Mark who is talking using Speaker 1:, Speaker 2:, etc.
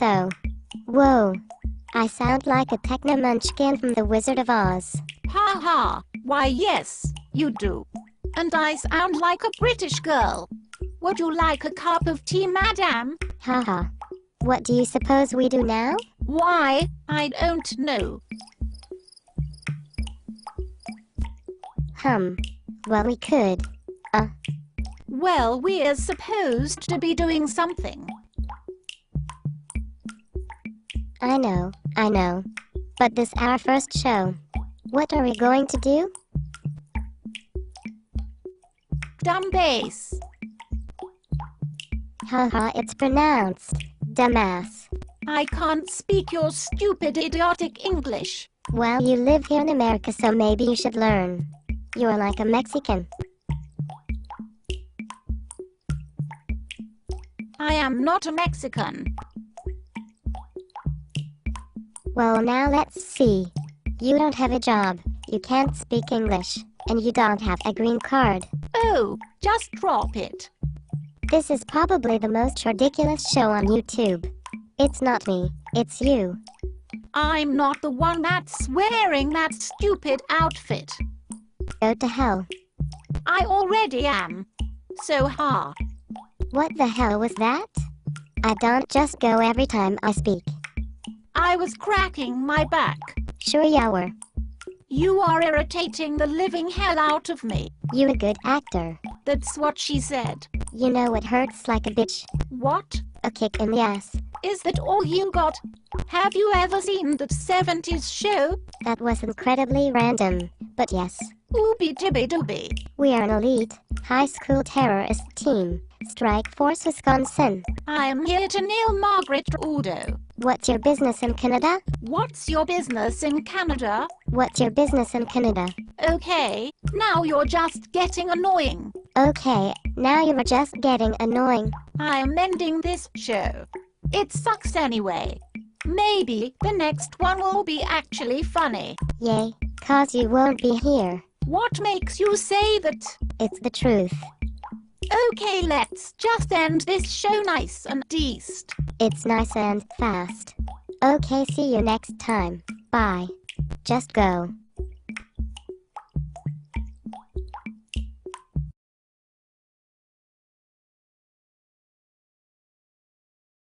Speaker 1: so. Whoa. I sound like a techno munchkin from The Wizard of Oz.
Speaker 2: Ha ha, why yes, you do. And I sound like a British girl. Would you like a cup of tea, madam?
Speaker 1: Haha. What do you suppose we do now?
Speaker 2: Why, I don't know.
Speaker 1: Well, we could.
Speaker 2: Well, we're supposed to be doing something.
Speaker 1: I know. But this our first show. What are we going to do?
Speaker 2: Dumb bass.
Speaker 1: Haha, it's pronounced dumbass.
Speaker 2: I can't speak your stupid idiotic English.
Speaker 1: Well, you live here in America, so maybe you should learn. You're like a Mexican.
Speaker 2: I am not a Mexican.
Speaker 1: Well, now let's see. You don't have a job, you can't speak English, and you don't have a green card.
Speaker 2: Oh, just drop it.
Speaker 1: This is probably the most ridiculous show on YouTube. It's not me, it's you.
Speaker 2: I'm not the one that's wearing that stupid outfit.
Speaker 1: Go to hell.
Speaker 2: I already am. So ha.
Speaker 1: What the hell was that? I don't just go every time I speak.
Speaker 2: I was cracking my back.
Speaker 1: Sure you were.
Speaker 2: You are irritating the living hell out of me.
Speaker 1: You a good actor.
Speaker 2: That's what she said.
Speaker 1: You know it hurts like a bitch.
Speaker 2: What?
Speaker 1: A kick in the ass.
Speaker 2: Is that all you got? Have you ever seen the 70s show?
Speaker 1: That was incredibly random, but yes.
Speaker 2: Ooby dibby dooby.
Speaker 1: We are an elite, high school terrorist team. Strike Force Wisconsin.
Speaker 2: I am here to nail Margaret Udo.
Speaker 1: What's your business in Canada?
Speaker 2: What's your business in Canada?
Speaker 1: What's your business in Canada?
Speaker 2: Okay, now you're just getting annoying.
Speaker 1: Okay, now you're just getting annoying.
Speaker 2: I am ending this show. It sucks anyway. Maybe the next one will be actually funny.
Speaker 1: Yay, 'cause you won't be here.
Speaker 2: What makes you say that?
Speaker 1: It's the truth.
Speaker 2: Okay, let's just end this show nice and decent.
Speaker 1: It's nice and fast. Okay, see you next time. Bye. Just go.